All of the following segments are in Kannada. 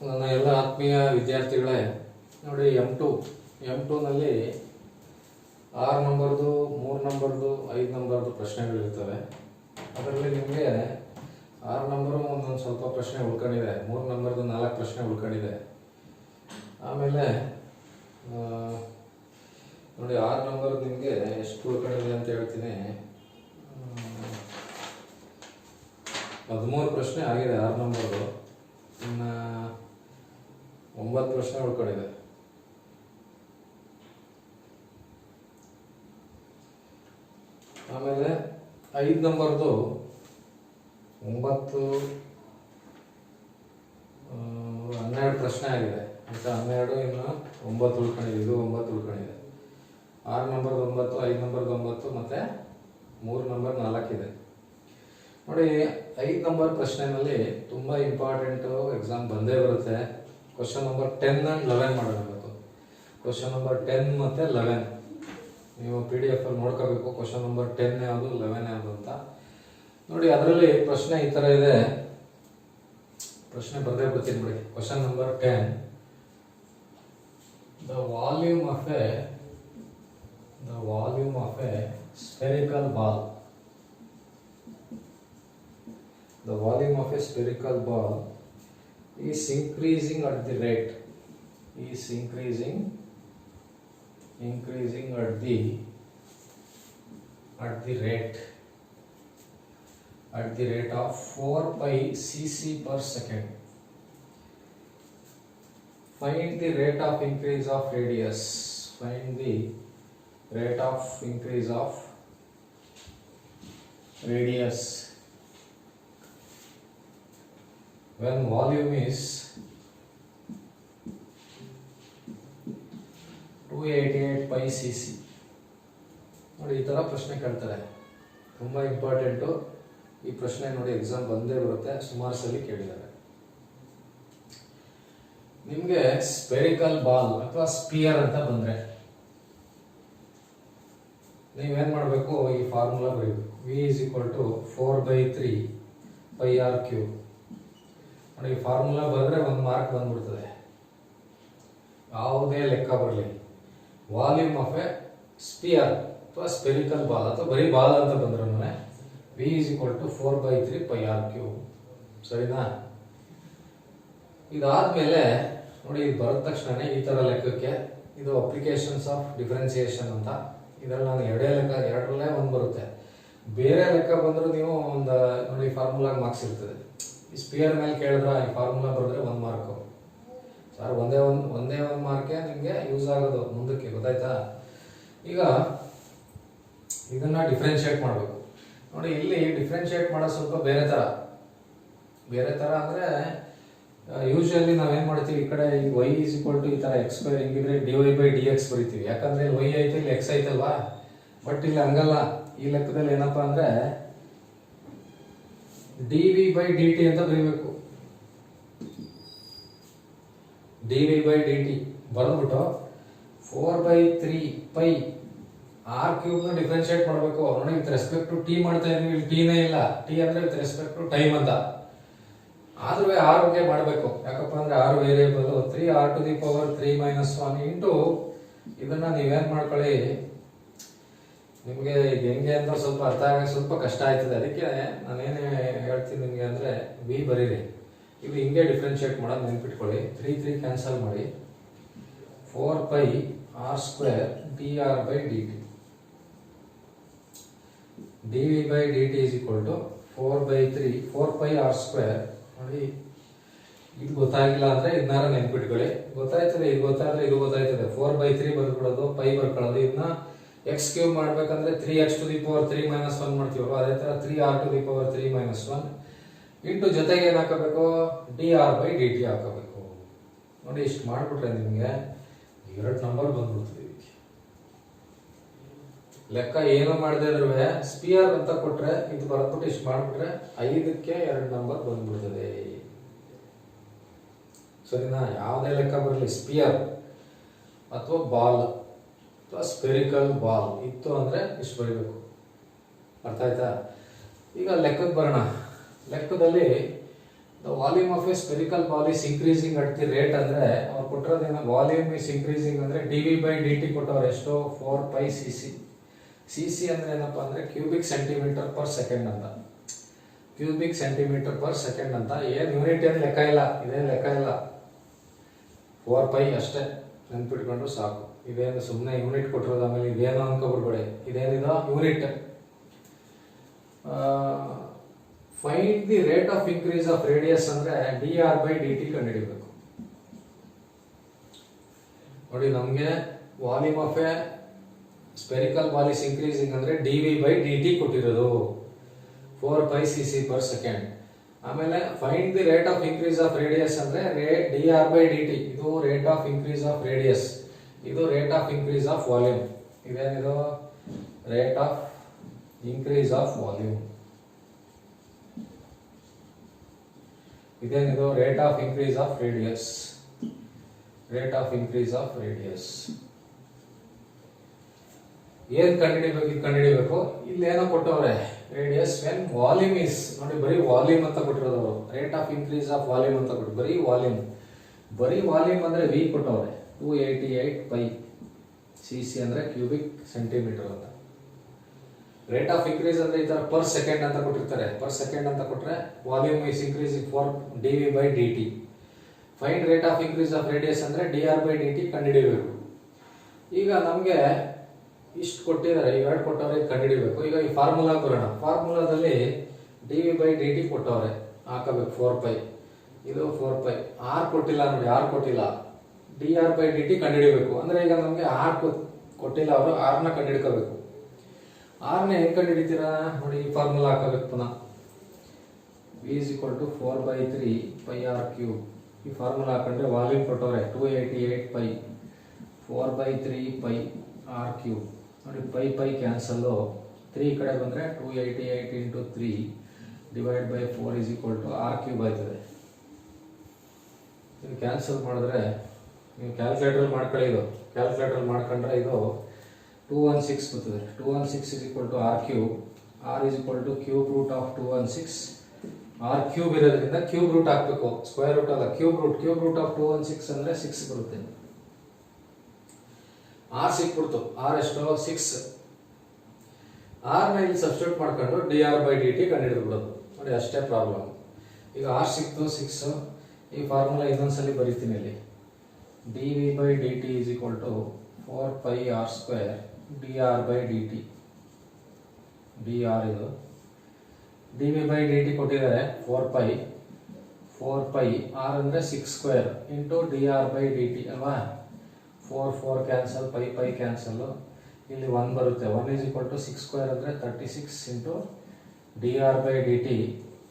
ನನ್ನ ಎಲ್ಲ ಆತ್ಮೀಯ ವಿದ್ಯಾರ್ಥಿಗಳೇ, ನೋಡಿ ಎಮ್ ಟೂನಲ್ಲಿ 6 ನಂಬರ್ದು, 3 ನಂಬರ್ದು, 5 ನಂಬರ್ದು ಪ್ರಶ್ನೆಗಳಿರ್ತವೆ. ಅದರಲ್ಲಿ ನಿಮಗೆ 6 ನಂಬರು ಒಂದೊಂದು ಸ್ವಲ್ಪ ಪ್ರಶ್ನೆ ಉಳ್ಕೊಂಡಿದೆ, 3 ನಂಬರ್ದು 4 ಪ್ರಶ್ನೆ ಉಳ್ಕೊಂಡಿದೆ. ಆಮೇಲೆ ನೋಡಿ 6 ನಂಬರ್ದು ನಿಮಗೆ ಎಷ್ಟು ಉಳ್ಕೊಂಡಿದೆ ಅಂತ ಹೇಳ್ತೀನಿ. 13 ಪ್ರಶ್ನೆ ಆಗಿದೆ 6 ನಂಬರ್ದು. ಇನ್ನು 9 ಪ್ರಶ್ನೆ ಉಳ್ಕೊಂಡಿದೆ. ಆಮೇಲೆ 5 ನಂಬರ್ದು 9, 12 ಪ್ರಶ್ನೆ ಆಗಿದೆ. ಅಂತ 12 ಇನ್ನು 9 ಉಳ್ಕೊಂಡಿದೆ. ಇದು 9 ಉಳ್ಕೊಂಡಿದೆ. 6 ನಂಬರ್ದು 9, 5 ನಂಬರ್ದು 9 ಮತ್ತೆ 3 ನಂಬರ್ 4 ಇದೆ. ನೋಡಿ 5 ನಂಬರ್ ಪ್ರಶ್ನೆನಲ್ಲಿ ತುಂಬ ಇಂಪಾರ್ಟೆಂಟು, ಎಕ್ಸಾಮ್ ಬಂದೇ ಬರುತ್ತೆ. ಕ್ವಶನ್ ನಂಬರ್ 10 and 11 ಮಾಡಬೇಕು. ಕ್ವಶನ್ ನಂಬರ್ 10 ಮತ್ತು 11 ನೀವು PDF ಅಲ್ಲಿ ನೋಡ್ಕೋಬೇಕು. ಕ್ವಶನ್ ನಂಬರ್ 10 ಯಾವುದು, 11 ಯಾವುದು ಅಂತ ನೋಡಿ. ಅದರಲ್ಲಿ ಪ್ರಶ್ನೆ ಈ ಥರ ಇದೆ. ಪ್ರಶ್ನೆ ಬರದೇ ಬಿಡ್ತೀನಿ ಬಿಡಿ. Question number 10, the volume of A spherical ball. The volume of a spherical ball is increasing at the rate of 4 pi cc per second. Find the rate of increase of radius. When volume is 288 pi cc. ನೋಡಿ ಈ ಥರ ಪ್ರಶ್ನೆ ಕೇಳ್ತಾರೆ. ತುಂಬ ಇಂಪಾರ್ಟೆಂಟು ಈ ಪ್ರಶ್ನೆ. ನೋಡಿ ಎಕ್ಸಾಮ್ ಬಂದೇ ಬರುತ್ತೆ, ಸುಮಾರು ಸಲ ಕೇಳಿದ್ದಾರೆ. ನಿಮಗೆ ಸ್ಪೆರಿಕಲ್ ಬಾಲ್ ಅಥವಾ ಸ್ಪಿಯರ್ ಅಂತ ಬಂದರೆ ನೀವೇನು ಮಾಡಬೇಕು, ಈ ಫಾರ್ಮುಲಾ ಬರೀಬೇಕು. V is equal to 4/3 pi r cube. ನೋಡಿ ಈ ಫಾರ್ಮುಲಾ ಬರೆದ್ರೆ 1 ಮಾರ್ಕ್ ಬಂದ್ಬಿಡ್ತದೆ. ಯಾವುದೇ ಲೆಕ್ಕ ಬರಲಿ, ವಾಲ್ಯೂಮ್ ಆಫ್ ಎ ಸ್ಪಿಯರ್ ಅಥವಾ ಸ್ಪೆರಿಕಲ್ ಬಾಲ್ ಅಥವಾ ಬರೀ ಬಾಲ್ ಅಂತ ಬಂದ್ರೆ V is equal to 4/3 pi r cube. ಸರಿನಾ? ಇದಾದ್ಮೇಲೆ ನೋಡಿ ಇದು ಬರೆದ ತಕ್ಷಣ ಈ ಥರ ಲೆಕ್ಕಕ್ಕೆ ಇದು ಅಪ್ಲಿಕೇಶನ್ಸ್ ಆಫ್ ಡಿಫರೆನ್ಸಿಯೇಷನ್ ಅಂತ. ಇದರಲ್ಲಿ ನಾನು ಎರಡರಲ್ಲೇ ಒಂದು ಬರುತ್ತೆ. ಬೇರೆ ಲೆಕ್ಕ ಬಂದರೂ ನೀವು ಒಂದು ನೋಡಿ ಫಾರ್ಮುಲಾಗ ಮಾರ್ಕ್ಸ್ ಇರ್ತದೆ. ಈ ಸ್ಪಿಯರ್ ಮೇಲೆ ಕೇಳಿದ್ರೆ ಈ ಫಾರ್ಮುಲಾ ಬರೆದ್ರೆ 1 ಮಾರ್ಕು. ಸರ್ ಒಂದೇ ಒಂದು ಮಾರ್ಕೆ ನಿಮಗೆ ಯೂಸ್ ಆಗೋದು ಮುಂದಕ್ಕೆ, ಗೊತ್ತಾಯ್ತಾ? ಈಗ ಇದನ್ನ ಡಿಫ್ರೆನ್ಶಿಯೇಟ್ ಮಾಡಬೇಕು. ನೋಡಿ ಇಲ್ಲಿ ಡಿಫ್ರೆನ್ಶಿಯೇಟ್ ಮಾಡೋದು ಸ್ವಲ್ಪ ಬೇರೆ ಥರ ಅಂದರೆ ಯೂಶುವಲಿ ನಾವೇನು ಮಾಡ್ತೀವಿ, ಈ ಕಡೆ ಈಗ y is equal to ಈ ಥರ x² ಹಿಂಗಿದ್ರೆ dy/dx ಬರಿತೀವಿ. ಯಾಕಂದರೆ y ಐತೆ, ಇಲ್ಲಿ x ಐತಲ್ವಾ. ಬಟ್ ಇಲ್ಲಿ ಹಂಗಲ್ಲ. ಈ ಲೆಕ್ಕದಲ್ಲಿ ಏನಪ್ಪ ಅಂದರೆ dv/dt ಅಂತ ಬರೀಬೇಕು. dv/dt ಬರೆದ್ಬಿಟ್ಟು 4/3 pi r ಕ್ಯೂಬ್ ನ ಡಿಫರೆನ್ಶಿಯೇಟ್ ಮಾಡಬೇಕು. ನೋಡಿ ವಿತ್ ರೆಸ್ಪೆಕ್ಟ್ ಟು t ಮಾಡ್ತಾ ಇದೀವಿ, ಇಲ್ಲಿ t ನೇ ಇಲ್ಲ. t ಅಂದ್ರೆ ವಿತ್ ರೆಸ್ಪೆಕ್ಟ್ ಟು ಟೈಮ್ ಅಂತ. ಆದ್ರೂ r ಗೆ ಮಾಡಬೇಕು. ಯಾಕಪ್ಪ ಅಂದ್ರೆ r ವೇರಿಯೇಬಲ್ 3r⁻³ - 1 ಇಂಟು ಇದನ್ನ ನೀವೇನ್ ಮಾಡ್ಕೊಳ್ಳಿ, ನಿಮಗೆ ಹೆಂಗೆ ಅಂತ ಸ್ವಲ್ಪ ಅರ್ಥ ಆಗಕ್ಕೆ ಸ್ವಲ್ಪ ಕಷ್ಟ ಆಯ್ತದೆ. ಅದಕ್ಕೆ ನಾನೇನು ಹೇಳ್ತೀನಿ ನಿಮಗೆ ಅಂದರೆ v ಬರೀರಿ. ಇದು ಹಿಂಗೆ ಡಿಫ್ರೆನ್ಶಿಯೇಟ್ ಮಾಡೋದು ನೆನ್ಪಿಟ್ಕೊಳ್ಳಿ. 3 ಕ್ಯಾನ್ಸಲ್ ಮಾಡಿ 4 pi r² dr/dt. dv/dt is equal to 4 pi r². ನೋಡಿ ಇದು ಗೊತ್ತಾಗಿಲ್ಲ ಅಂದ್ರೆ ಇದನ್ನಾರ ನೆನ್ಪಿಟ್ಕೊಳ್ಳಿ. ಗೊತ್ತಾಯ್ತದೆ, ಇದು ಗೊತ್ತಾದ್ರೆ ಇದು ಗೊತ್ತಾಯ್ತದೆ. 4/3 ಬರ್ಬಿಡೋದು, ಪೈ ಬರ್ಕೊಳ್ಳೋದು. ಇದನ್ನ x³ ಮಾಡ್ಬೇಕಂದ್ರೆ 3x⁻³ - 1 ಮಾಡ್ತೀವಲ್ಲ, ಅದೇ ತರ 3r⁻³ - 1 ಇಂಟು ಜೊತೆಗೆ ಏನು ಹಾಕಬೇಕು, dr/dt ಹಾಕಬೇಕು. ನೋಡಿ ಇಷ್ಟು ಮಾಡ್ಬಿಟ್ರೆ ನಿಮಗೆ 2 ನಂಬರ್ ಬಂದ್ಬಿಡ್ತದೆ. ಲೆಕ್ಕ ಏನು ಮಾಡದೆ ಇದ್ರೂ ಸ್ಪಿಯರ್ ಅಂತ ಕೊಟ್ರೆ ಇದು ಬರ್ಬಿಟ್ಟು ಇಷ್ಟು ಮಾಡ್ಬಿಟ್ರೆ 5ಕ್ಕೆ 2 ನಂಬರ್ ಬಂದ್ಬಿಡ್ತದೆ. ಸರಿನಾ? ಯಾವುದೇ ಲೆಕ್ಕ ಬರಲಿ, ಸ್ಪಿಯರ್ ಅಥವಾ ಬಾಲ್ ಅಥವಾ ಸ್ಪೆರಿಕಲ್ ಬಾಲ್ ಇತ್ತು ಅಂದ್ರೆ ಇಷ್ಟು ಬರೀಬೇಕು. ಅರ್ಥ ಆಯ್ತಾ? ಈಗ ಲೆಕ್ಕಕ್ಕೆ ಬರೋಣ. ಲೆಕ್ಕದಲ್ಲಿ the volume of a spherical ball is increasing at the rate ಅಂದ್ರೆ ಅವ್ರು ಕೊಟ್ಟಿರೋದೇನೋ ವಾಲ್ಯೂಮ್ ಇಸ್ ಇನ್ಕ್ರೀಸಿಂಗ್ ಅಂದ್ರೆ dv/dt ಕೊಟ್ಟವ್ರು ಎಷ್ಟು 4πcc. cc ಅಂದ್ರೆ ಏನಪ್ಪಾ ಅಂದ್ರೆ ಕ್ಯೂಬಿಕ್ ಸೆಂಟಿಮೀಟರ್ ಪರ್ ಸೆಕೆಂಡ್ ಅಂತ. ಕ್ಯೂಬಿಕ್ ಸೆಂಟಿಮೀಟರ್ ಪರ್ ಸೆಕೆಂಡ್ ಅಂತ. ಏನ್ ಯೂನಿಟ್ ಏನು ಲೆಕ್ಕ ಇಲ್ಲ, ಇದೇನು ಲೆಕ್ಕ ಇಲ್ಲ, 4π ಅಷ್ಟೇ ನೆನ್ಪಿಟ್ಕೊಂಡ್ರು ಸಾಕು. ಇದೇನು ಸುಮ್ಮನೆ ಯೂನಿಟ್ ಕೊಟ್ಟಿರೋದು, ಆಮೇಲೆ ಇದೇನು ಅನ್ಕೋಬಿಡ್ಬೇಡಿ, ಇದೇನಿದೋ unit. Find the rate of increase of radius ಅಂದ್ರೆ dr/dt ಕಂಡುಹಿಡಿಬೇಕು. ನೋಡಿ, ನಮಗೆ volume of a spherical ball is increasing ಅಂದ್ರೆ dv/dt ಕೊಟ್ಟಿರೋದು 4πcc ಪರ್ ಸೆಕೆಂಡ್. ಆಮೇಲೆ find the rate of increase of radius ಅಂದ್ರೆ dr/dt. ಇದು rate of increase of radius, ಇದು rate of increase of volume. ಇದೇನಿದು rate of increase of volume. ಇದೇನಿದು rate of increase of radius. Rate of increase of radius ಏನ್ ಕಂಡುಹಿಡಿಬೇಕು? ಇದು ಕಂಡುಹಿಡಿಬೇಕು. ಇಲ್ಲಿ ಏನೋ ಕೊಟ್ಟವ್ರೆ ರೇಡಿಯಸ್ ವೆನ್ ವಾಲ್ಯೂಮ್ ಇಸ್, ನೋಡಿ ಬರೀ ವಾಲ್ಯೂಮ್ ಅಂತ ಕೊಟ್ಟಿರೋದು. Rate of increase of volume ಅಂತ ಕೊಟ್ಟು ಬರೀ ವಾಲ್ಯೂಮ್. ಬರೀ ವಾಲ್ಯೂಮ್ ಅಂದ್ರೆ ವಿ ಕೊಟ್ಟವ್ರೆ 288π. cc ಅಂದ್ರೆ ಕ್ಯೂಬಿಕ್ ಸೆಂಟಿಮೀಟರ್ ಅಂತ. ರೇಟ್ ಆಫ್ ಇನ್ಕ್ರೀಸ್ ಅಂದ್ರೆ ಈ ತರ ಪರ್ ಸೆಕೆಂಡ್ ಅಂತ ಕೊಟ್ಟಿರ್ತಾರೆ. ಪರ್ ಸೆಕೆಂಡ್ ಅಂತ ಕೊಟ್ರೆ volume is increasing for dv/dt. Find rate of increase of radius ಅಂದ್ರೆ dr/dt ಕಂಡುಹಿಡಿಯಬೇಕು. ಈಗ ನಮಗೆ ಇಷ್ಟು ಕೊಟ್ಟಿದ್ದಾರೆ, ಇವೆರಡು ಕೊಟ್ಟವ್ರೆ, ಕಂಡುಹಿಡಿಬೇಕು. ಈಗ ಈ ಫಾರ್ಮುಲಾ ಬರೋಣ. ಫಾರ್ಮುಲಾದಲ್ಲಿ dv/dt ಕೊಟ್ಟವ್ರೆ, ಹಾಕಬೇಕು 4π. ಇದು 4π. r ಕೊಟ್ಟಿಲ್ಲ ನೋಡಿ, r ಕೊಟ್ಟಿಲ್ಲ. dr/dt ಕಂಡುಹಿಡಿಯಬೇಕು ಅಂದ್ರೆ ಈಗ ನಮಗೆ r ಕೊಟ್ಟಿಲ್ಲ, ಅವರು r ನ ಕಂಡುಹಿಡ್ಕೋಬೇಕು. r ನ ಹೆಂಗ್ ಕಂಡುಹಿಡಿತೀರಾ ನೋಡಿ, ಈ ಫಾರ್ಮುಲಾ ಹಾಕಬೇಕು ಪುನಃ. v is equal to 4/3πr³. ಈ ಫಾರ್ಮುಲಾ ಹಾಕೊಂಡ್ರೆ ವಾಲ್ಯೂಮ್ ಕೊಟ್ಟವ್ರೆ 288π 4/3πr³. ನೋಡಿ π ಕ್ಯಾನ್ಸಲ್, 3 ಕಡೆ ಬಂದ್ರೆ 288 into 3 divided by 4 is equal to r³ ಆಯ್ತದೆ. ಇದು ಕ್ಯಾನ್ಸಲ್ ಮಾಡಿದ್ರೆ ನೀವು ಕ್ಯಾಲ್ಕುಲೇಟರ್ ಮಾಡ್ಕೊಳ್ಳಿ. ಇದು ಕ್ಯಾಲ್ಕುಲೇಟರ್ ಮಾಡ್ಕೊಂಡ್ರೆ ಇದು 216 ಬರ್ತದೆ. 216 is equal to r³. r is equal to cube root of 216. r³ ಇರೋದ್ರಿಂದ ಕ್ಯೂಬ್ ರೂಟ್ ಹಾಕಬೇಕು, ಸ್ಕ್ವೇರ್ ರೂಟ್ ಅಲ್ಲ, cube root. Cube root of 216 ಅಂದ್ರೆ 6 ಬರುತ್ತೆ. r ಸಿಕ್ಬಿಡ್ತು. r ಎಷ್ಟು 6. r ನ ಇಲ್ಲಿ ಸಬ್ಸ್ಟಿಟ್ಯೂಟ್ ಮಾಡ್ಕೊಂಡು dr/dt ಕಂಡುಹಿಡಿದ್ಬಿಡೋದು. ನೋಡಿ ಅಷ್ಟೇ ಪ್ರಾಬ್ಲಮ್. ಈಗ r ಸಿಕ್ತು 6. ಈ ಫಾರ್ಮುಲಾ ಇನ್ನೊಂದ್ಸಲಿ ಬರೀತೀನಿ ಇಲ್ಲಿ. dv/dt is equal to 4πr² dr/dt. dr ಇದು dv/dt ಕೊಟ್ಟಿದ್ದಾರೆ 4π r ಅಂದ್ರೆ 6² ಇಂಟು dr/dt ಅಲ್ವಾ. 4 ಕ್ಯಾನ್ಸಲ್, π ಕ್ಯಾನ್ಸಲ್, ಇಲ್ಲಿ 1 ಬರುತ್ತೆ. 1 is equal to 6² ಅಂದ್ರೆ 36 ಇಂಟು dr/dt.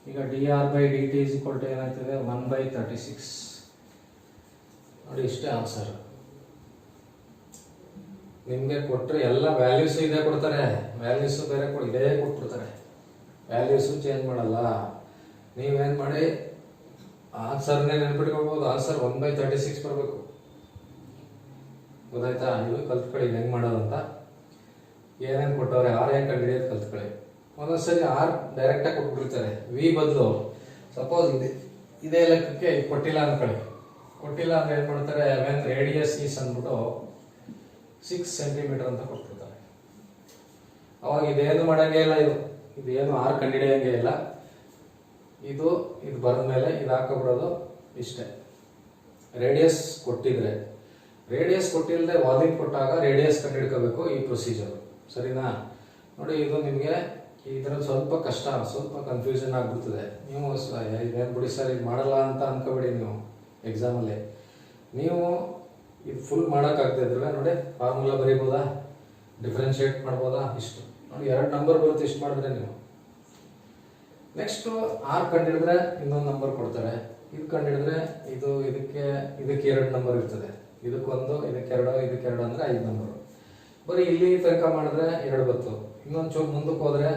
ಈಗ dr/dt is equal to ಏನಾಗ್ತದೆ 1/36. ನೋಡಿ ಇಷ್ಟೇ ಆನ್ಸರ್. ನಿಮಗೆ ಕೊಟ್ಟರೆ ಎಲ್ಲ ವ್ಯಾಲ್ಯೂಸ್ ಇದೇ ಕೊಡ್ತಾರೆ, ವ್ಯಾಲ್ಯೂಸ್ ಬೇರೆ ಇದೇ ಕೊಟ್ಬಿಡ್ತಾರೆ, ವ್ಯಾಲ್ಯೂಸು ಚೇಂಜ್ ಮಾಡಲ್ಲ. ನೀವೇನು ಮಾಡಿ ಆನ್ಸರ್ನೇ ನೆನ್ಪಿಟ್ಕೊಳ್ಬೋದು. ಆನ್ಸರ್ 1/36 ಬರಬೇಕು. ಗೊತ್ತಾಯ್ತಾ? ಇದು ಕಲ್ತ್ಕೊಳ್ಳಿ ಹೆಂಗೆ ಮಾಡೋದು ಅಂತ. ಏನೇನು ಕೊಟ್ಟವ್ರೆ, ಆರ್ ಹೆಂಗೆ ಕಂಡುಹಿಡಿಯೋದು ಕಲ್ತ್ಕೊಳ್ಳಿ. ಒಂದೊಂದ್ಸರಿ ಆರ್ ಡೈರೆಕ್ಟಾಗಿ ಕೊಟ್ಬಿಟ್ಟಿರ್ತಾರೆ. ವಿ ಬದಲು ಸಪೋಸ್ ಇದೇ ಲೆಕ್ಕಕ್ಕೆ ಕೊಟ್ಟಿಲ್ಲ ಅಂದ್ಕೊಳ್ಳಿ. ಕೊಟ್ಟಿಲ್ಲ ಅಂದ್ರೆ ಏನು ಮಾಡ್ತಾರೆ, ವೆನ್ ರೇಡಿಯಸ್ ಈಸ್ ಅಂದ್ಬಿಟ್ಟು 6 ಸೆಂಟಿಮೀಟರ್ ಅಂತ ಕೊಟ್ಬಿಡ್ತಾರೆ. ಅವಾಗ ಇದೇನು ಮಾಡಂಗೆ ಇಲ್ಲ, ಇದೇನು ಆರ್ ಕಂಡುಹಿಡಿಯಂಗೆ ಇಲ್ಲ. ಇದು ಬರೆದ ಮೇಲೆ ಇದು ಹಾಕೋಬಿಡೋದು ಇಷ್ಟೇ. ರೇಡಿಯಸ್ ಕೊಟ್ಟಿದ್ರೆ, ರೇಡಿಯಸ್ ಕೊಟ್ಟಿಲ್ಲದೆ ವಾಲ್ಯೂಮ್ ಕೊಟ್ಟಾಗ ರೇಡಿಯಸ್ ಕಂಡುಹಿಡ್ಕೋಬೇಕು. ಈ ಪ್ರೊಸೀಜರ್ ಸರಿನಾ? ನೋಡಿ, ಇದು ನಿಮಗೆ ಇದರಲ್ಲಿ ಸ್ವಲ್ಪ ಕಷ್ಟ, ಸ್ವಲ್ಪ ಕನ್ಫ್ಯೂಷನ್ ಆಗ್ಬಿಡ್ತದೆ. ನೀವು ಇದೇನು ಬಿಡಿ ಸರ್ ಇದು ಮಾಡಲ್ಲ ಅಂತ ಅನ್ಕೋಬೇಡಿ. ನೀವು ಎಕ್ಸಾಮಲ್ಲಿ ನೀವು ಇದು ಫುಲ್ ಮಾಡೋಕ್ಕಾಗ್ತಾ ಇದ್ರೆ ನೋಡಿ ಫಾರ್ಮುಲಾ ಬರೀಬೋದಾ, ಡಿಫ್ರೆನ್ಶಿಯೇಟ್ ಮಾಡ್ಬೋದಾ, ಇಷ್ಟು ನೋಡಿ 2 ನಂಬರ್ ಬರುತ್ತೆ. ಇಷ್ಟು ಮಾಡಿದ್ರೆ ನೀವು ನೆಕ್ಸ್ಟು ಆರ್ ಕಂಡುಹಿಡಿದ್ರೆ ಇನ್ನೊಂದು ನಂಬರ್ ಕೊಡ್ತಾರೆ. ಇದು ಕಂಡುಹಿಡಿದ್ರೆ ಇದಕ್ಕೆ 2 ನಂಬರ್ ಇರ್ತದೆ. ಇದಕ್ಕೊಂದು, ಇದಕ್ಕೆ 2 ಅಂದರೆ 5 ನಂಬರು. ಬರೀ ಇಲ್ಲಿ ತನಕ ಮಾಡಿದ್ರೆ 2 ಬತ್ತು. ಇನ್ನೊಂದು ಚೂರು ಮುಂದಕ್ಕೆ ಹೋದರೆ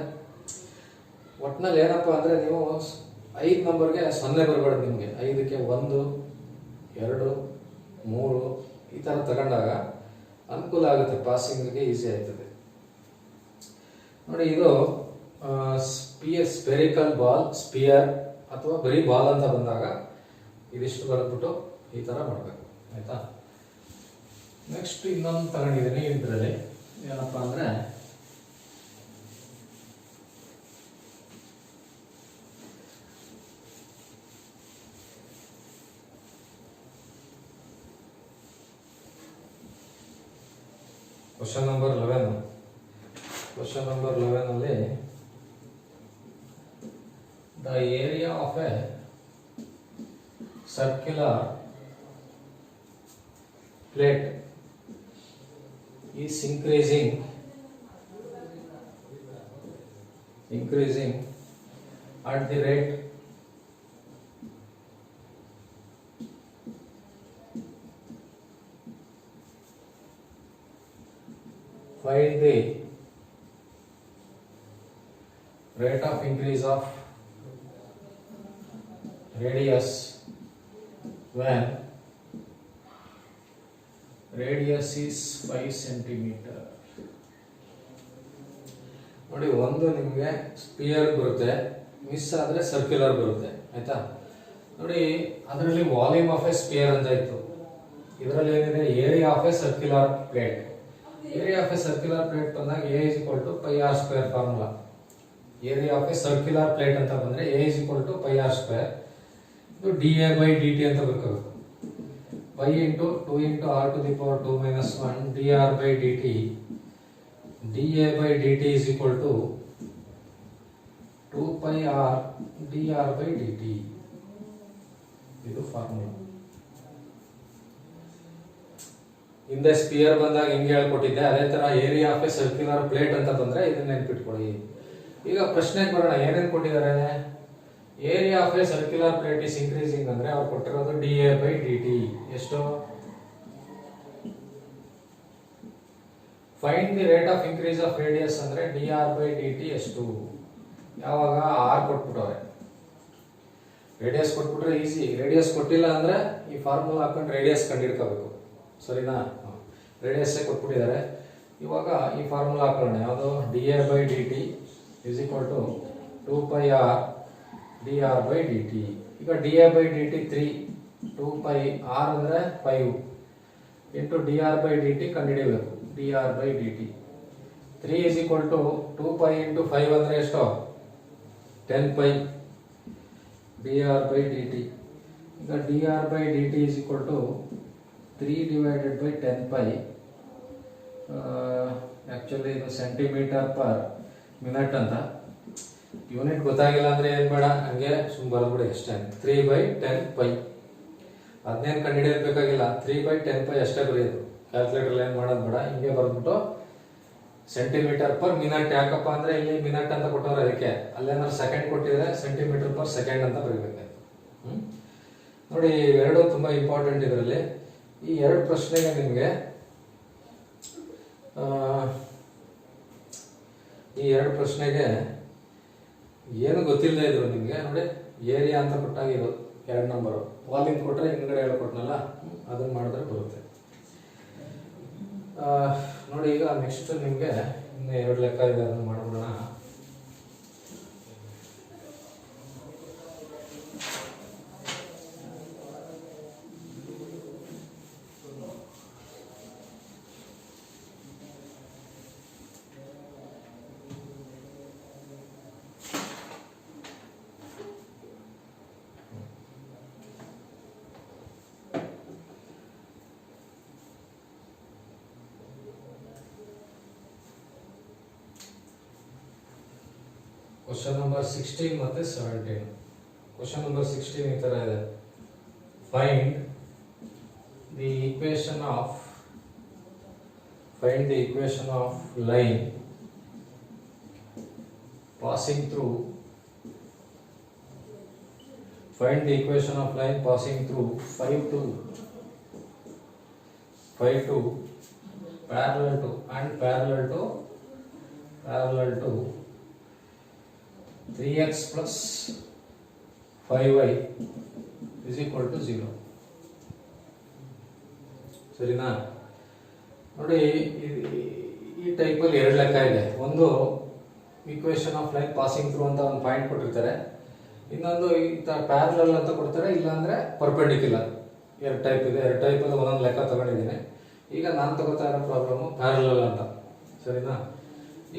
ಒಟ್ಟಿನಲ್ಲಿ ಏನಪ್ಪ ಅಂದರೆ ನೀವು 5 ನಂಬರ್ಗೆ 0 ಬರಬಾರ್ದು. ನಿಮಗೆ 5ಕ್ಕೆ 1, 2, 3 ಈ ಥರ ತಗೊಂಡಾಗ ಅನುಕೂಲ ಆಗುತ್ತೆ, ಪಾಸಿಂಗ್ಗೆ ಈಸಿ ಆಯ್ತದೆ. ನೋಡಿ, ಇದು ಸ್ಪಿಯರ್, ಸ್ಪೆರಿಕಲ್ ಬಾಲ್, ಸ್ಪಿಯರ್ ಅಥವಾ ಬರೀ ಬಾಲ್ ಅಂತ ಬಂದಾಗ ಇದಿಷ್ಟು ಬರೆದ್ಬಿಟ್ಟು ಈ ಥರ ಮಾಡಬೇಕು, ಆಯಿತಾ. ನೆಕ್ಸ್ಟ್ ಇನ್ನೊಂದು ತಗೊಂಡಿದ್ದೀನಿ ಇದರಲ್ಲಿ, ಏನಪ್ಪ ಅಂದರೆ ಕ್ವಶನ್ ನಂಬರ್ 11. ಕ್ವಶನ್ ನಂಬರ್ 11 ಅಲ್ಲಿ the area of A circular plate is increasing at the rate find the rate of increase of radius when radius is 5 centimeter. ನೋಡಿ, ಒಂದು ನಿಮಗೆ ಸ್ಪಿಯರ್ ಬರುತ್ತೆ, ಮಿಸ್ ಆದರೆ ಸರ್ಕ್ಯುಲರ್ ಬರುತ್ತೆ, ಆಯ್ತಾ. ನೋಡಿ, ಅದರಲ್ಲಿ ವಾಲ್ಯೂಮ್ ಆಫ್ ಎ ಸ್ಪಿಯರ್ ಅಂತ ಇತ್ತು, ಇದರಲ್ಲಿ ಏನಿದೆ area of A circular plate. Area of A circular plate ಬಂದಾಗ A is equal to pi r square formula. Area of A circular plate ಅಂತ ಬಂದ್ರೆ A is equal to pi r square, ಇದು dA by dt ಅಂತ ಬೇಕಾಗುತ್ತೆ. pi into 2 into r to the power 2 minus 1 dr by dt, dA by dt is equal to 2 pi r dr by dt. ಇದು ಫಾರ್ಮುಲಾ. ಹಿಂದೆ ಸ್ಪಿಯರ್ ಬಂದಾಗ ಹಿಂಗೆ ಹೇಳ್ಕೊಟ್ಟಿದ್ದೆ, ಅದೇ ತರ area of A circular plate ಅಂತ ಬಂದ್ರೆ ಇದನ್ನ ನೆನ್ಪಿಟ್ಕೊಳ್ಳಿ. ಈಗ ಪ್ರಶ್ನೆಗೆ ಬರೋಣ, ಏನೇನು ಕೊಟ್ಟಿದ್ದಾರೆ. Area of A circular plate is increasing ಅಂದ್ರೆ ಅವ್ರು ಕೊಟ್ಟಿರೋದು dA by dt ಎಷ್ಟು. Find the rate of increase of radius ಅಂದ್ರೆ dr by dt ಎಷ್ಟು. ಯಾವಾಗ r ಕೊಟ್ಬಿಟ್ಟವ್ರೆ, ರೇಡಿಯಸ್ ಕೊಟ್ಬಿಟ್ರೆ ಈಸಿ, ರೇಡಿಯಸ್ ಕೊಟ್ಟಿಲ್ಲ ಅಂದ್ರೆ ಈ ಫಾರ್ಮುಲಾ ಹಾಕೊಂಡು ರೇಡಿಯಸ್ ಕಂಡುಹಿಡ್ಕೋಬೇಕು, ಸರಿನಾ. ರೇಡಿಯಸ್ ಕೊಟ್ಬಿಟ್ಟಿದ್ದಾರೆ, ಇವಾಗ ಈ ಫಾರ್ಮುಲಾ ಹಾಕೋಣ. ಯಾವುದು dA by dt is equal to 2 pi r dr by dt. ಈಗ dA by dt 3, 2 pi r ಅಂದ್ರೆ 5 into dr by dt ಕಂಡುಹಿಡಿಯಬೇಕು. dr by dt 3 is equal to 2 pi into 5 ಅಂದ್ರೆ ಎಷ್ಟು, 10 pi dr by dt. ಈಗ dr by dt is equal to 3 divided by 10 pi. Actually ಇದು ಸೆಂಟಿಮೀಟರ್ ಪರ್ ಮಿನಿಟ್ ಅಂತ. ಯೂನಿಟ್ ಗೊತ್ತಾಗಿಲ್ಲ ಅಂದ್ರೆ ಏನ್ ಬೇಡ, ಹಂಗೆ ಸುಮ್ಮನೆ ಬರೆದ್ಬಿಡಿ ಅಷ್ಟೇ. 3 by 10 pi, ಅದನ್ನೇನು ಕಂಡುಹಿಡಿಯಬೇಕಾಗಿಲ್ಲ, 3 by 10 pi ಅಷ್ಟೇ ಬರೆಯೋದು. ಕ್ಯಾಲ್ಕುಲೇಟರ್ ಏನ್ ಮಾಡೋದು ಬೇಡ, ಹಿಂಗೆ ಬರೆದ್ಬಿಟ್ಟು ಸೆಂಟಿಮೀಟರ್ ಪರ್ ಮಿನಿಟ್. ಯಾಕಪ್ಪ ಅಂದ್ರೆ ಇಲ್ಲಿ ಮಿನಿಟ್ ಅಂತ ಕೊಟ್ಟವ್ರೆ, ಅದಕ್ಕೆ ಅಲ್ಲೇನಾದ್ರು ಸೆಕೆಂಡ್ ಕೊಟ್ಟಿದ್ರೆ ಸೆಂಟಿಮೀಟರ್ ಪರ್ ಸೆಕೆಂಡ್ ಅಂತ ಬರೀಬೇಕಾಯ್ತು. ನೋಡಿ, ಎರಡು ತುಂಬಾ ಇಂಪಾರ್ಟೆಂಟ್ ಇದರಲ್ಲಿ. ಈ ಎರಡು ಪ್ರಶ್ನೆಗೆ ನಿಮಗೆ ಏನು ಗೊತ್ತಿಲ್ಲದೆ ಇದ್ರು ನಿಮಗೆ, ನೋಡಿ ಏರಿಯಾ ಅಂತ ಕೊಟ್ಟಾಗಿರೋ 2 ನಂಬರು, ವಾಲ್ಯೂಮ್ ಕೊಟ್ಟರೆ ಹಿಂದ್ಗಡೆ ಹೇಳ್ಕೊಟ್ನಲ್ಲ ಅದನ್ನ ಮಾಡಿದ್ರೆ ಬರುತ್ತೆ. ನೋಡಿ, ಈಗ ನೆಕ್ಸ್ಟ್ ನಿಮಗೆ ಇನ್ನು 2 ಲೆಕ್ಕ ಇದೆ, ಅದನ್ನು ಮಾಡ್ಬಿಡೋಣ. ಕ್ವಶನ್ ನಂಬರ್ 16 ಮತ್ತೆ 17. ಕ್ವಶನ್ ನಂಬರ್ 16 ಈ ತರ ಇದೆ. Find the equation of line passing through 5 to parallel to 3x plus 5y is equal to 0. ಸರಿನಾ. ನೋಡಿ, ಈ ಟೈಪಲ್ಲಿ 2 ಲೆಕ್ಕ ಇದೆ. ಒಂದು equation of line passing through ಅಂತ ಒಂದು ಪಾಯಿಂಟ್ ಕೊಟ್ಟಿರ್ತಾರೆ, ಇನ್ನೊಂದು ಈ ತರ ಪ್ಯಾರಲಲ್ ಅಂತ ಕೊಡ್ತಾರೆ, ಇಲ್ಲಾಂದ್ರೆ ಪರ್ಪೆಂಡಿಕ್ಯುಲರ್. ಎರಡು ಟೈಪ್ ಇದೆ, ಎರಡು ಟೈಪ್ ಅಲ್ಲಿ ಒಂದೊಂದು ಲೆಕ್ಕ ತಗೊಂಡಿದ್ದೀನಿ. ಈಗ ನಾನು ತಗೋತಾ ಇರೋ ಪ್ರಾಬ್ಲಮ್ ಪ್ಯಾರಲಲ್ ಅಂತ, ಸರಿನಾ?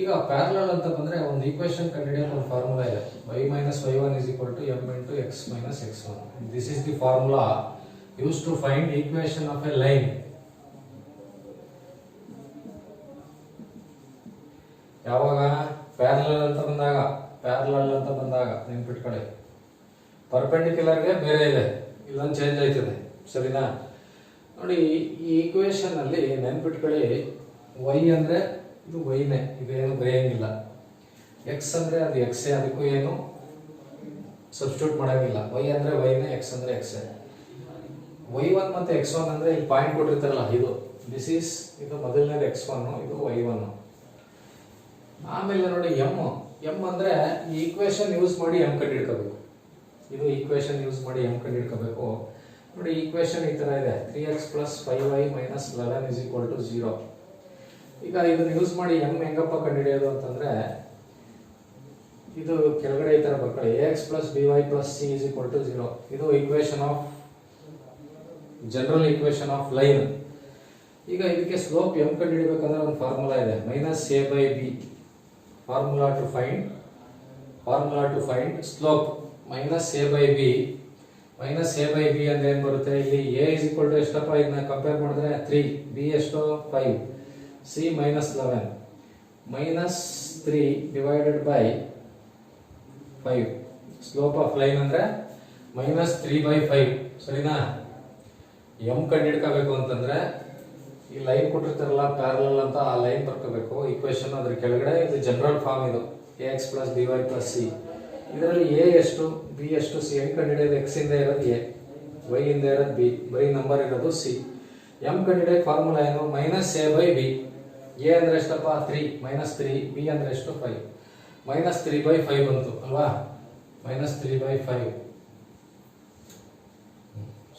ಈಗ ಪ್ಯಾರಲಲ್ ಅಂತ ಬಂದ್ರೆ ಒಂದು ಈಕ್ವೇಶನ್ ಕಂಡುಹಿಡಿಯೋಕೆ ಒಂದು ಫಾರ್ಮುಲಾ ಇದೆ, y minus y1 is equal to m into x minus x1. This is the formula used to find equation of a line. ಯಾವಾಗ ಪ್ಯಾರಲಲ್ ಅಂತ ಬಂದಾಗ ನೆನ್ಪಿಟ್ಕೊಳ್ಳಿ. ಪರ್ಪೆಂಡಿಕ್ಯುಲರ್ಗೆ ಬೇರೆ ಇದೆ, ಇಲ್ಲೊಂದು ಚೇಂಜ್ ಆಯ್ತದೆ, ಸರಿನಾ? ನೋಡಿ ಈ ಈಕ್ವೇಶನ್ ಅಲ್ಲಿ ನೆನ್ಪಿಟ್ಕೊಳ್ಳಿ, y ಅಂದ್ರೆ ಇದು ವೈನೇ, ಇದೇನು ಬರೆಯಂಗಿಲ್ಲ. ಎಕ್ಸ್ ಅಂದ್ರೆ ಅದು ಎಕ್ಸೇ, ಅದಕ್ಕೂ ಏನು ಸಬ್ಸ್ಟಿಟ್ಯೂಟ್ ಮಾಡಂಗಿಲ್ಲ. y ಅಂದ್ರೆ ವೈನೇ, ಎಕ್ಸ್ ಅಂದ್ರೆ ಎಕ್ಸೇ. y1 ಮತ್ತೆ x1 ಅಂದ್ರೆ ಇಲ್ಲಿ ಪಾಯಿಂಟ್ ಕೊಟ್ಟಿರ್ತಾರಲ್ಲ, ಇದು ಮೊದಲನೇದು x1, ಇದು y1. ಆಮೇಲೆ ನೋಡಿ m ಅಂದ್ರೆ ಈ ಈಕ್ವೇಶನ್ ಯೂಸ್ ಮಾಡಿ m ಕಂಡುಹಿಡ್ಕೋಬೇಕು. ಇದು ಈಕ್ವೇಶನ್ ಯೂಸ್ ಮಾಡಿ m ಕಂಡುಹಿಡ್ಕೋಬೇಕು. ನೋಡಿ ಈಕ್ವೇಶನ್ ಈ ತರ ಇದೆ, 3x plus 5y minus 11 is equal to 0. ಈಗ ಇದನ್ನ ಯೂಸ್ ಮಾಡಿ m ಹೆಂಗಪ್ಪ ಕಂಡುಹಿಡಿಯೋದು ಅಂತಂದ್ರೆ, ಇದು ಕೆಳಗಡೆ ಈ ತರ ಬರ್ಕೊಳ್ಳಿ, ax plus by plus c is equal to 0. ಇದು equation of general equation of line. ಈಗ ಇದಕ್ಕೆ ಸ್ಲೋಪ್ m ಕಂಡುಹಿಡಿಯಬೇಕಂದ್ರೆ ಒಂದು ಫಾರ್ಮುಲಾ ಇದೆ, minus a by b. Formula to find slope minus a by b. Minus a by b ಅಂದ್ರೆ ಏನ್ ಬರುತ್ತೆ, ಇಲ್ಲಿ a is equal to ಎಷ್ಟಪ್ಪ, ಇದನ್ನ ಕಂಪೇರ್ ಮಾಡಿದ್ರೆ 3, b ಎಷ್ಟು 5, c minus 11, minus 3 divided by 5. Slope of line ಅಂದ್ರೆ minus 3/5, ಸರಿನಾ? m ಕಂಡುಹಿಡ್ಕೋಬೇಕು ಅಂತಂದ್ರೆ ಈ ಲೈನ್ ಕೊಟ್ಟಿರ್ತಾರಲ್ಲ ಪ್ಯಾರಲಲ್ ಅಂತ, ಆ ಲೈನ್ ಬರ್ಕೋಬೇಕು ಈಕ್ವೇಶನ್. ಅದ್ರ ಕೆಳಗಡೆ ಇದು ಜನರಲ್ ಫಾರ್ಮ್, ಇದು ax plus by plus c. ಇದರಲ್ಲಿ a ಎಷ್ಟು, b ಎಷ್ಟು, c ಹೆಂಗ್ ಕಂಡುಹಿಡಿಯೋದು? x ಇಂದ ಇರೋದು a, y ಇಂದ ಇರೋದು b, ಬರೀ ನಂಬರ್ ಇರೋದು c. m ಕಂಡುಹಿಡಿಯೋಕೆ ಫಾರ್ಮುಲಾ ಏನು, minus a by b. a ಅಂದ್ರೆ ಎಷ್ಟಪ್ಪ 3, ಮೈನಸ್ 3, b ಅಂದ್ರೆ ಎಷ್ಟು 5, ಮೈನಸ್ 3/5 ಬಂತು ಅಲ್ವಾ? ಮೈನಸ್ 3/5,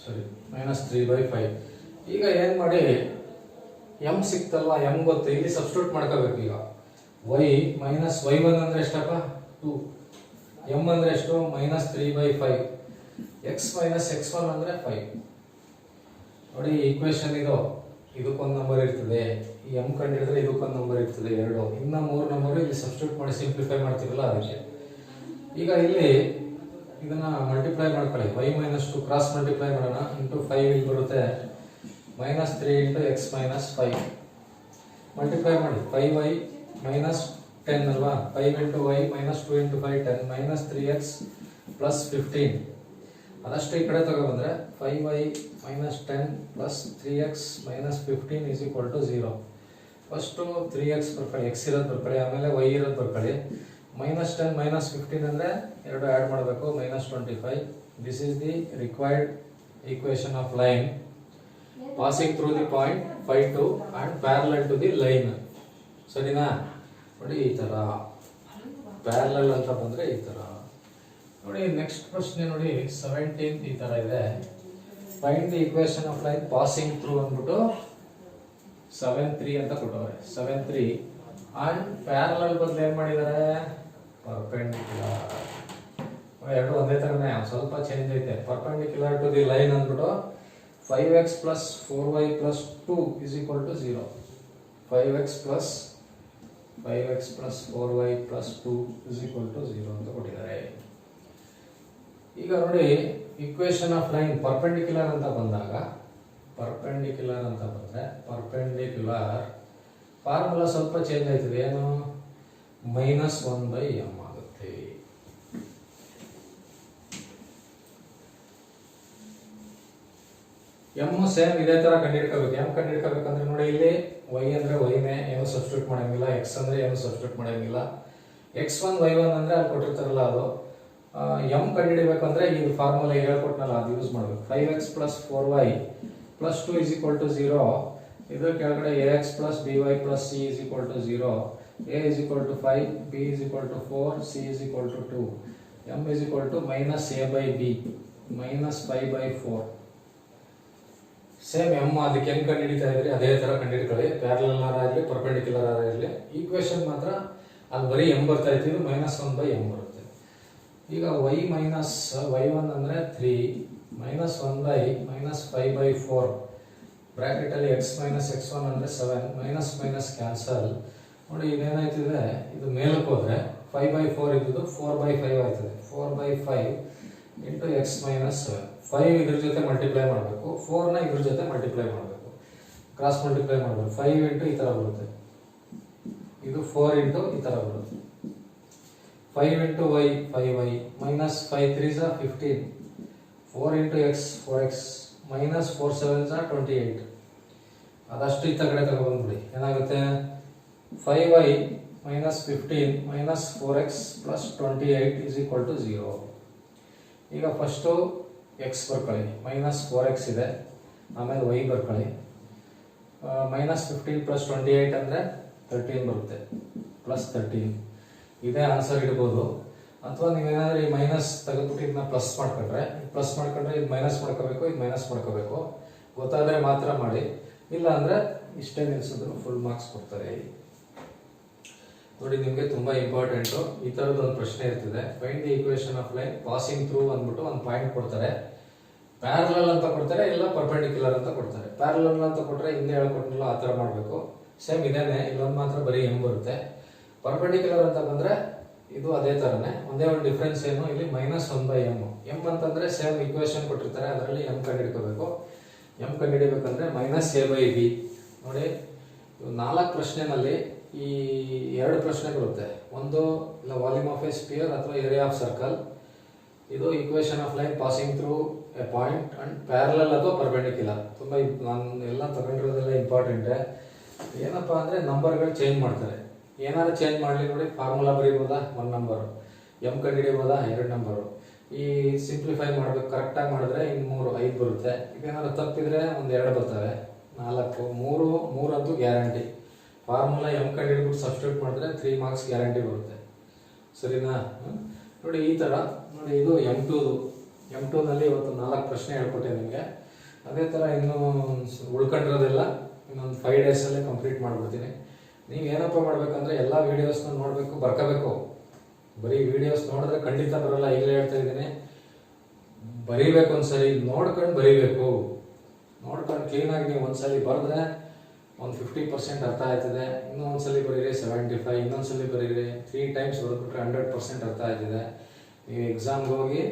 ಸರಿ, ಮೈನಸ್ 3/5. ಈಗ ಏನ್ ಮಾಡಿ, m ಸಿಕ್ತಲ್ವಾ, m ಗೊತ್ತು, ಇಲ್ಲಿ ಸಬ್ಸ್ಟಿಟ್ಯೂಟ್ ಮಾಡ್ಕೋಬೇಕು. ಈಗ y ಮೈನಸ್ y1 ಅಂದ್ರೆ ಎಷ್ಟಪ್ಪ 2, m ಅಂದ್ರೆ ಎಷ್ಟು ಮೈನಸ್ 3/5, x ಮೈನಸ್ x1 ಅಂದ್ರೆ 5. ನೋಡಿ ಈಕ್ವೇಶನ್ ಇದಕ್ಕೊಂದು ನಂಬರ್ ಇರ್ತದೆ, ಈ m ಕಂಡುಹಿಡಿದ್ರೆ ಇದಕ್ಕೊಂದು ನಂಬರ್ ಇರ್ತದೆ 2, ಇನ್ನ 3 ನಂಬರ್ ಇಲ್ಲಿ ಸಬ್ಸ್ಟಿಟ್ಯೂಟ್ ಮಾಡಿ ಸಿಂಪ್ಲಿಫೈ ಮಾಡ್ತೀವಲ್ಲ ಅದಕ್ಕೆ. ಈಗ ಇಲ್ಲಿ ಇದನ್ನ ಮಲ್ಟಿಪ್ಲೈ ಮಾಡ್ಕೊಳ್ಳಿ, y ಮೈನಸ್ 2 ಕ್ರಾಸ್ ಮಲ್ಟಿಪ್ಲೈ ಮಾಡೋಣ, ಇಂಟು 5 ಇಲ್ಲಿ ಬರುತ್ತೆ, minus 3 into X minus 5. Multiply ಮಾಡಿ, 5y ಮೈನಸ್ 10 ಅಲ್ವಾ, 5 into y minus 2 into 5 10, minus 3x plus 15. ಅದಷ್ಟು ಈ ಕಡೆ ತಗೊಬಂದ್ರೆ 5y minus 10 plus 3x minus 15 is equal to 0. First 3x ಬರ್ಕೊಳ್ಳಿ, x ಇರೋದು ಬರ್ಕೊಳ್ಳಿ, ಆಮೇಲೆ y ಇರೋದು ಬರ್ಕೊಳ್ಳಿ. ಮೈನಸ್ 10 ಮೈನಸ್ 15 ಅಂದರೆ ಎರಡು ಆ್ಯಡ್ ಮಾಡಬೇಕು, minus 25. This is the required equation of line passing through the point 5, 2 and parallel to the line. ಸರಿನಾ? ನೋಡಿ ಈ ತರ ಪ್ಯಾರಲಲ್ ಅಂತ ಬಂದ್ರೆ ಈ ತರ. ನೋಡಿ ನೆಕ್ಸ್ಟ್ ಪ್ರಶ್ನೆ ನೋಡಿ 17 ಈ ತರ ಇದೆ, find the equation of line passing through ಅಂದ್ಬಿಟ್ಟು 7-3 ಅಂತ ಕೊಟ್ಟವ್ರೆ. 7-3 ಅಂಡ್ ಪ್ಯಾರಲಲ್ ಬದಲು ಏನ್ ಮಾಡಿದ್ದಾರೆ, ಪರ್ಪೆಂಡಿಕ್ಯುಲರ್. ಎರಡು ಒಂದೇ ತರನೇ, ಸ್ವಲ್ಪ ಚೇಂಜ್ ಐತೆ. ಪರ್ಪೆಂಡಿಕ್ಯುಲರ್ ಟು ದಿ ಲೈನ್ ಅಂದ್ಬಿಟ್ಟು 5x plus 4y plus 2 is equal to 0. 5x plus 4y plus 2 is equal to 0 ಅಂತ ಕೊಟ್ಟಿದ್ದಾರೆ. ಈಗ ನೋಡಿ ಈಕ್ವೇಶನ್ ಆಫ್ ಲೈನ್ ಪರ್ಪೆಂಡಿಕ್ಯುಲರ್ ಅಂತ ಬಂದ್ರೆ ಪರ್ಪೆಂಡಿಕ್ಯುಲರ್ ಫಾರ್ಮುಲಾ ಸ್ವಲ್ಪ ಚೇಂಜ್ ಆಯ್ತದೆ, ಏನು ಮೈನಸ್ 1/m ಆಗುತ್ತೆ. m ಸೇಮ್ ಇದೇ ತರ ಕಂಡುಹಿಡ್ಕೋಬೇಕು. m ಕಂಡುಹಿಡ್ಕೋಬೇಕಂದ್ರೆ ನೋಡಿ ಇಲ್ಲಿ y ಅಂದ್ರೆ yನೇ, ಏನು ಸಬ್ಸ್ಟಿಟ್ಯೂಟ್ ಮಾಡಂಗಿಲ್ಲ, x ಅಂದ್ರೆ ಏನು ಸಬ್ಸ್ಟಿಟ್ಯೂಟ್ ಮಾಡಂಗಿಲ್ಲ. x1 y1 ಅಂದ್ರೆ ಅಲ್ಲಿ ಕೊಟ್ಟಿರ್ತಾರಲ್ಲ ಅದು. m ಕಂಡುಹಿಡಿಬೇಕಂದ್ರೆ ಈ ಫಾರ್ಮುಲಾ ಹೇಳ್ಕೊಟ್ನಲ್ಲ ಅದು ಯೂಸ್ ಮಾಡಬೇಕು. 5x plus 4y plus 2 is equal to 0. ಇದರ ಕೆಳಗಡೆ ax plus by plus c is equal to 0. a is equal to 5, b is equal to 4, c is equal to 2. m is equal to minus a by b minus 5/4. Same m ಅದಕ್ಕೆ ಹೆಂಗ್ ಕಂಡುಹಿಡಿತಾ ಇದ್ರಿ ಅದೇ ತರ ಕಂಡುಹಿಡ್ಕೊಳ್ಳಿ, ಪ್ಯಾರಲಲ್ ಆಗಲಿ ಪರ್ಪೆಂಡಿಕ್ಯುಲರ್ ಆಗಿರಲಿ. ಈಕ್ವೇಶನ್ ಮಾತ್ರ ಅಲ್ಲಿ ಬರೀ m ಬರ್ತಾ ಇತ್ತು, ಇದು -1/m ಬರುತ್ತೆ. ಈಗ y1 ಅಂದರೆ 3 ಮೈನಸ್ 1/-5/4 ಬ್ರ್ಯಾಕೆಟಲ್ಲಿ x ಮೈನಸ್ x1 ಅಂದರೆ 7 ಮೈನಸ್ ಮೈನಸ್ ಕ್ಯಾನ್ಸಲ್. ನೋಡಿ ಇದೇನಾಯ್ತಿದೆ, ಇದು ಮೇಲಕ್ಕೆ ಹೋದರೆ 5/4 ಇದ್ದು 4/5 ಆಯ್ತದೆ. 4/5 ಇಂಟು ಎಕ್ಸ್ ಮೈನಸ್ 7. 5 ಇದ್ರ ಜೊತೆ ಮಲ್ಟಿಪ್ಲೈ ಮಾಡಬೇಕು, 4ನ ಇದ್ರ ಜೊತೆ ಮಲ್ಟಿಪ್ಲೈ ಮಾಡಬೇಕು, ಕ್ರಾಸ್ ಮಲ್ಟಿಪ್ಲೈ ಮಾಡಬೇಕು. 5 ಇಂಟು ಈ ಥರ ಬರುತ್ತೆ, ಇದು 4 ಇಂಟು ಈ ಥರ ಬರುತ್ತೆ. 5 into y 5y minus 5 3 15. 4 into x 4x minus 4 7 28. ಅದಷ್ಟು ಈ ಕಡೆ ತಗೊಬಂದ್ಬಿಡಿ. ಏನಾಗುತ್ತೆ, 5y minus 15 minus 4x plus 28 is equal to 0. ಈಗ ಫಸ್ಟು ಎಕ್ಸ್ ಬರ್ಕೊಳ್ಳಿ, ಮೈನಸ್ 4x ಇದೆ, ಆಮೇಲೆ y ಬರ್ಕೊಳ್ಳಿ. ಮೈನಸ್ 15 ಪ್ಲಸ್ 28 ಅಂದರೆ 13 ಬರುತ್ತೆ, ಪ್ಲಸ್ 13. ಇದೇ ಆನ್ಸರ್ ಇಡ್ಬೋದು. ಅಥವಾ ನೀವೇನಾದ್ರೂ ಈ ಮೈನಸ್ ತೆಗೆದ್ಬಿಟ್ಟು ಇದನ್ನ ಪ್ಲಸ್ ಮಾಡ್ಕೊಂಡ್ರೆ ಇದು ಮೈನಸ್ ಮಾಡ್ಕೋಬೇಕು, ಇದು ಮೈನಸ್ ಮಾಡ್ಕೋಬೇಕು. ಗೊತ್ತಾದರೆ ಮಾತ್ರ ಮಾಡಿ, ಇಲ್ಲ ಅಂದರೆ ಇಷ್ಟೇ ನಿಲ್ಸಿದ್ರು ಫುಲ್ ಮಾರ್ಕ್ಸ್ ಕೊಡ್ತಾರೆ. ನೋಡಿ, ನಿಮಗೆ ತುಂಬ ಇಂಪಾರ್ಟೆಂಟು. ಈ ಥರದ್ದು ಒಂದು ಪ್ರಶ್ನೆ ಇರ್ತದೆ, find the equation of line passing through ಅಂದ್ಬಿಟ್ಟು ಒಂದು ಪಾಯಿಂಟ್ ಕೊಡ್ತಾರೆ. ಪ್ಯಾರಲಲ್ ಅಂತ ಕೊಡ್ತಾರೆ, ಇಲ್ಲ ಪರ್ಪೆಂಡಿಕ್ಯುಲರ್ ಅಂತ ಕೊಡ್ತಾರೆ. ಪ್ಯಾರಲಲ್ ಅಂತ ಕೊಟ್ಟರೆ ಹಿಂದೆ ಹೇಳ್ಕೊಟ್ಟಿಲ್ಲ, ಆ ಥರ ಮಾಡಬೇಕು. ಸೇಮ್ ಇದೇನೆ, ಇಲ್ಲೊಂದು ಮಾತ್ರ ಬರೀ ಎಮ್ ಬರುತ್ತೆ. ಪರ್ಪೆಂಡಿಕ್ಯುಲರ್ ಅಂತ ಬಂದರೆ ಇದು ಅದೇ ಥರನೇ, ಒಂದೇ ಒಂದು ಡಿಫ್ರೆನ್ಸ್ ಏನು, ಇಲ್ಲಿ ಮೈನಸ್ 1/m. ಎಮ್ ಅಂತಂದರೆ ಸೇಮ್ ಈಕ್ವೇಷನ್ ಕೊಟ್ಟಿರ್ತಾರೆ, ಅದರಲ್ಲಿ ಎಮ್ ಕಂಡುಹಿಡ್ಕೋಬೇಕು. ಎಮ್ ಕಂಡುಹಿಡಿಬೇಕಂದ್ರೆ ಮೈನಸ್ a/b. ನೋಡಿ, 4 ಪ್ರಶ್ನೆನಲ್ಲಿ ಈ 2 ಪ್ರಶ್ನೆ ಬರುತ್ತೆ. ಒಂದು ಇಲ್ಲ ವಾಲ್ಯೂಮ್ ಆಫ್ ಎ ಸ್ಪಿಯರ್ ಅಥವಾ ಏರಿಯಾ ಆಫ್ ಸರ್ಕಲ್. ಇದು equation of line passing through A point and parallel ಅಥವಾ ಪರ್ಪೆಂಡಿಕ್ಯುಲರ್. ತುಂಬ ನಾನು ಎಲ್ಲ ತಗೊಂಡಿರೋದೆಲ್ಲ ಇಂಪಾರ್ಟೆಂಟೇ. ಏನಪ್ಪ ಅಂದರೆ ನಂಬರ್ಗಳು ಚೇಂಜ್ ಮಾಡ್ತಾರೆ. ಏನಾದ್ರು ಚೇಂಜ್ ಮಾಡಲಿ, ನೋಡಿ, ಫಾರ್ಮುಲಾ ಬರೀಬೋದಾ 1 ನಂಬರು, ಎಮ್ ಕಂಡುಹಿಡಿಬೋದಾ 2 ನಂಬರು. ಈ ಸಿಂಪ್ಲಿಫೈ ಮಾಡಬೇಕು, ಕರೆಕ್ಟಾಗಿ ಮಾಡಿದ್ರೆ ಇನ್ನು 3 5 ಬರುತ್ತೆ. ಇದೇನಾದ್ರು ತಪ್ಪಿದ್ರೆ ಒಂದು 2 ಬರ್ತವೆ, 4 3 ಅಂತೂ ಗ್ಯಾರಂಟಿ. ಫಾರ್ಮುಲಾ ಎಮ್ ಕಂಡುಹಿಡ್ಬಿಟ್ಟು ಸಬ್ಸ್ಟಿಟ್ಯೂಟ್ ಮಾಡಿದ್ರೆ 3 ಮಾರ್ಕ್ಸ್ ಗ್ಯಾರಂಟಿ ಬರುತ್ತೆ. ಸರಿನಾ? ನೋಡಿ, ಈ ಥರ ನೋಡಿ, ಇದು M2ನಲ್ಲಿ ಇವತ್ತು 4 ಪ್ರಶ್ನೆ ಹೇಳ್ಕೊಟ್ಟೆ ನಿಮಗೆ. ಅದೇ ಥರ ಇನ್ನೂ ಉಳ್ಕೊಂಡಿರೋದೆಲ್ಲ ಇನ್ನೊಂದು 5 ಡೇಸಲ್ಲೇ ಕಂಪ್ಲೀಟ್ ಮಾಡಿಬಿಡ್ತೀನಿ. ನೀವು ಏನಪ್ಪ ಮಾಡಬೇಕಂದ್ರೆ ಎಲ್ಲ ವೀಡಿಯೋಸ್ನ ನೋಡಬೇಕು, ಬರ್ಕೋಬೇಕು. ಬರೀ ವೀಡಿಯೋಸ್ ನೋಡಿದ್ರೆ ಖಂಡಿತ ಬರೋಲ್ಲ, ಈಗಲೇ ಹೇಳ್ತಾ ಇದ್ದೀನಿ. ಬರೀಬೇಕು, ಒಂದ್ಸರಿ ನೋಡ್ಕೊಂಡು ಬರೀಬೇಕು. ನೋಡ್ಕೊಂಡು ಕ್ಲೀನಾಗಿ ನೀವು ಒಂದ್ಸಲಿ ಬರೆದ್ರೆ ಒಂದು 50% ಅರ್ಥ ಆಯ್ತದೆ. ಇನ್ನೂ ಒಂದ್ಸಲಿ ಬರೀರಿ 75, ಇನ್ನೊಂದ್ಸಲಿ ಬರೀರಿ 3 ಟೈಮ್ಸ್ ಬರೆದ್ಬಿಟ್ರೆ 100% ಅರ್ಥ ಆಯ್ತದೆ. ನೀವು ಎಕ್ಸಾಮ್ಗೆ ಹೋಗಿ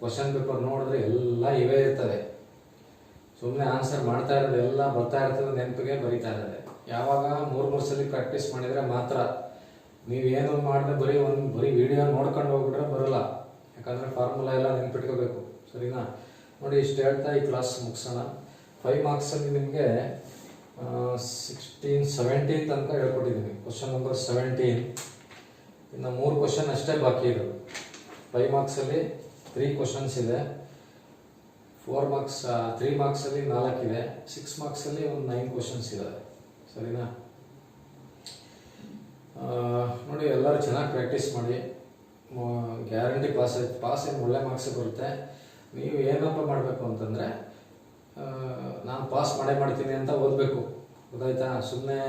ಕ್ವಶನ್ ಪೇಪರ್ ನೋಡಿದ್ರೆ ಎಲ್ಲ ಇವೇ ಇರ್ತವೆ. ಸುಮ್ಮನೆ ಆನ್ಸರ್ ಮಾಡ್ತಾ ಇರೋದು ಎಲ್ಲ ಬರ್ತಾ ಇರ್ತದೆ, ನೆನಪಿಗೆ ಬರೀತಾ ಇರೋದೆ. ಯಾವಾಗ 3 ಸಲ ಪ್ರಾಕ್ಟೀಸ್ ಮಾಡಿದರೆ ಮಾತ್ರ. ನೀವೇನು ಮಾಡಿದ್ರೆ ಬರೀ ವಿಡಿಯೋ ನೋಡ್ಕೊಂಡು ಹೋಗ್ಬಿಟ್ರೆ ಬರೋಲ್ಲ, ಯಾಕಂದರೆ ಫಾರ್ಮುಲಾ ಎಲ್ಲ ನೆನ್ಪಿಟ್ಕೋಬೇಕು. ಸರಿನಾ? ನೋಡಿ, ಇಷ್ಟು ಹೇಳ್ತಾ ಈ ಕ್ಲಾಸ್ ಮುಗಿಸೋಣ. 5 ಮಾರ್ಕ್ಸಲ್ಲಿ ನಿಮಗೆ 16 17 ತನಕ ಹೇಳ್ಕೊಟ್ಟಿದ್ದೀನಿ. Question number 17. ಇನ್ನು 3 ಕ್ವಶನ್ ಅಷ್ಟೇ ಬಾಕಿ ಇರೋದು. 5 ಮಾರ್ಕ್ಸಲ್ಲಿ 3 ಕ್ವಶನ್ಸ್ ಇದೆ. 4 ಮಾರ್ಕ್ಸ್ 3 ಮಾರ್ಕ್ಸಲ್ಲಿ 4 ಇದೆ. 6 ಮಾರ್ಕ್ಸಲ್ಲಿ ಒಂದು 9 ಕ್ವಶನ್ಸ್ ಇದ್ದಾವೆ. ಸರಿನಾ? ನೋಡಿ, ಎಲ್ಲರೂ ಚೆನ್ನಾಗಿ ಪ್ರಾಕ್ಟೀಸ್ ಮಾಡಿ, ಗ್ಯಾರಂಟಿ ಪಾಸ್ ಏನು ಒಳ್ಳೆ ಮಾರ್ಕ್ಸ್ ಬರುತ್ತೆ. ನೀವು ಏನಪ್ಪ ಮಾಡಬೇಕು ಅಂತಂದರೆ, ನಾನು ಪಾಸ್ ಮಾಡ್ತೀನಿ ಅಂತ ಓದಬೇಕು. ಗೊತ್ತಾಯ್ತಾ? ಸುಮ್ಮನೆ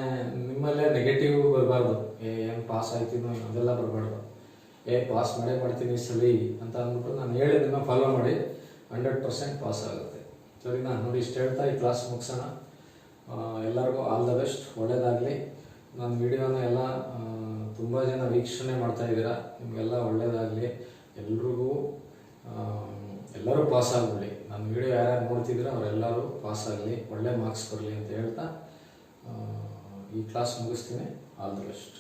ನಿಮ್ಮಲ್ಲೇ ನೆಗೆಟಿವ್ ಬರಬಾರ್ದು. ಏನು ಪಾಸ್ ಆಯ್ತೀನೋ ಅದೆಲ್ಲ ಬರಬಾರ್ದು. ಪಾಸ್ ಮಾಡ್ತೀನಿ ಸರಿ ಅಂತ ಅಂದ್ಬಿಟ್ಟು ನಾನು ಹೇಳಿದ್ದನ್ನು ಫಾಲೋ ಮಾಡಿ 100% ಪಾಸ್ ಆಗುತ್ತೆ. ಸರಿನಾ? ನೋಡಿ, ಇಷ್ಟು ಹೇಳ್ತಾ ಈ ಕ್ಲಾಸ್ ಮುಗಿಸೋಣ. ಎಲ್ಲರಿಗೂ ಆಲ್ ದ ಬೆಸ್ಟ್, ಒಳ್ಳೆಯದಾಗಲಿ. ನನ್ನ ವಿಡಿಯೋನ ಎಲ್ಲ ತುಂಬ ಜನ ವೀಕ್ಷಣೆ ಮಾಡ್ತಾ ಇದ್ದೀರಾ, ನಿಮಗೆಲ್ಲ ಒಳ್ಳೆಯದಾಗಲಿ. ಎಲ್ಲರೂ ಪಾಸ್ ಆಗಲಿ. ನನ್ನ ವಿಡಿಯೋ ಯಾರ್ಯಾರು ನೋಡ್ತಿದ್ದೀರಾ ಅವರೆಲ್ಲರೂ ಪಾಸ್ ಆಗಲಿ, ಒಳ್ಳೆ ಮಾರ್ಕ್ಸ್ ಬರಲಿ ಅಂತ ಹೇಳ್ತಾ ಈ ಕ್ಲಾಸ್ ಮುಗಿಸ್ತೀನಿ. All the best.